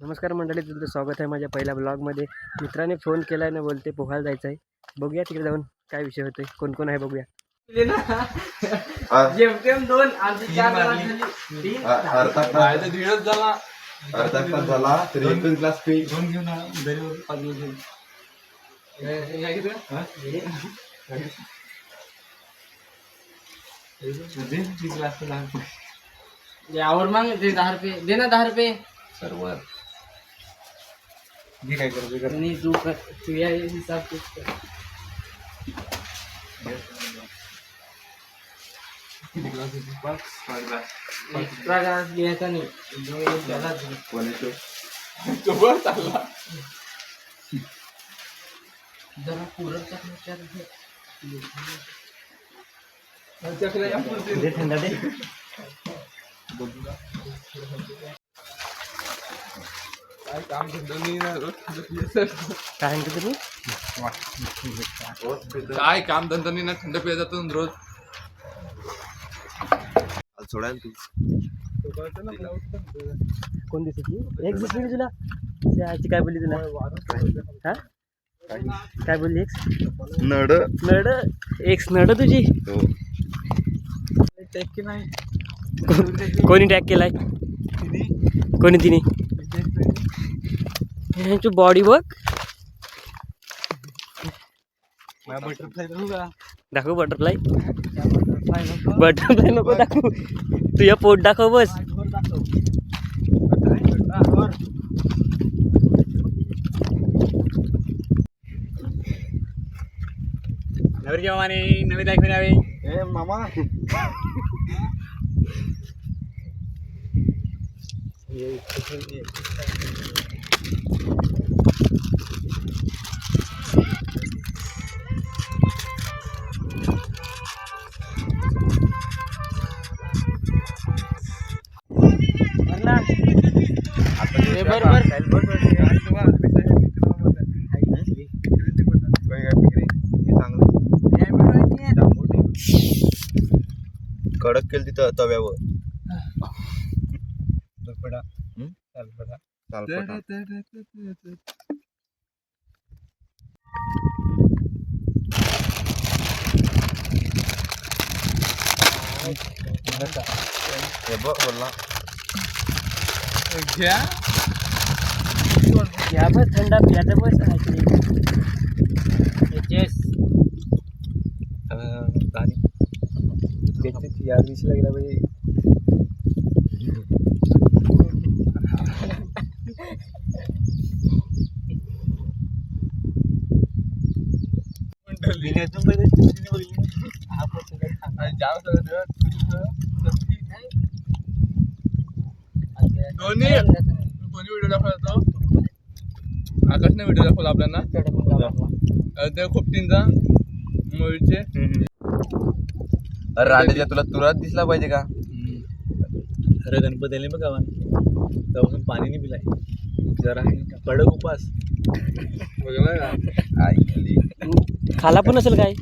नमस्कार मंडळी, तुमचं स्वागत आहे माझ्या पहिल्या ब्लॉगमध्ये. मित्राने फोन केला आहे ना, बोलते पोहायला जायचं आहे. बघूया तिकडे जाऊन काय विषय होतोय, कोण कोण आहे बघूया. जेमतेम 2 आमची 4 अर्धा तास झाला तरी एकच ग्लास पी घेऊन यावर माग दे 10 रुपये, दे ना 10 रुपये सर्वर मी काय करतो आणि तू या हिसाब कर. एक्स्ट्रा ग्लास घ्यायचा नाही, जो येईल त्यालाच घे. तो वर चालला. जरा पुरं टाकण्याच्या थंडा दे. काय काम धंदा काय म्हणतो तुम्ही? काय काम धंदा नाही ना, थंड पिया जातो रोज. सोडायला तू कोण दिसत एक दिसली तुला? आजची काय बोलली तुला? हा काय बोलली? नड नड एक्स नड तुझी. टॅक्की नाही. कोणी टॅग केलाय? कोणी तिने? तू बॉडी बघ. बटरफ्लाय दाखव बटरफ्लाय. बटरफ्लाय नको दाखवू, तुझ्या पोट दाखव बस. नवी जेव्हाने नवी दाखवून यावे मामा. कडक केली तिथं तव्यावर. या बस थंडा पियाचा बस. यार दिशी लागला पाहिजे. कोणी व्हिडिओ दाखवतो? आकाशने व्हिडिओ दाखवला आपल्याला ते खोपटींचा मूवीचे. अरे रांडेच्या तुला तुरात दिसला पाहिजे का? अरे गणपती आले बघा तेव्हापासून पाणी नाही पिलाय. जरा कडक उपास ऐकली खाला पण असेल काय?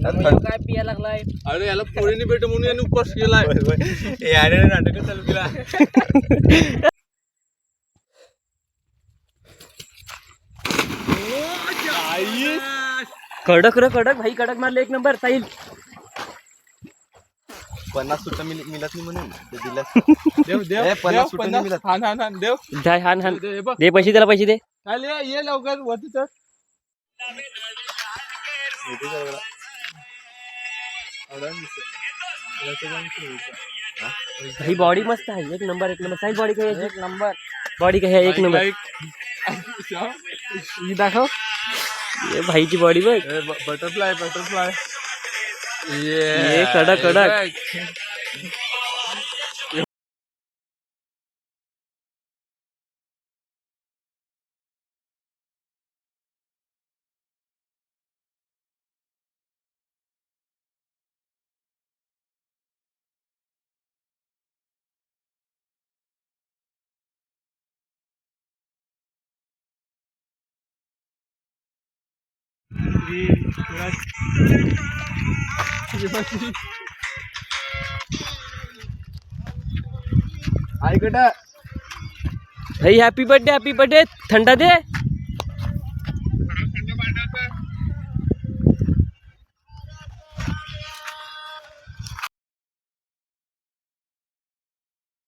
काय पिया लागलाय? अरे याला पोळीने भेट म्हणून याने उपवास केलाय. नाटक चालू केला. कडक र कडक भाई, कडक मारले. एक नंबर साहिल. 50 सुट्टा मिळत नाही म्हणून ते दिल्यास. देव देव 50 सुट्टा नाही मिळत. हान देव जाय हान हान दे पैसे, त्याला पैसे दे. ये लवकर वरती तर. भाई बॉडी मस्त आहे. एक नंबर एक नंबर साहिल. बॉडी काय आहे? एक नंबर बॉडी काय आहे? एक नंबर. दाखव भाईची बॉडी बघ. Butterfly butterfly. ये कडक कडक. ऐकटा भाई हॅपी बर्थडे थंडा दे.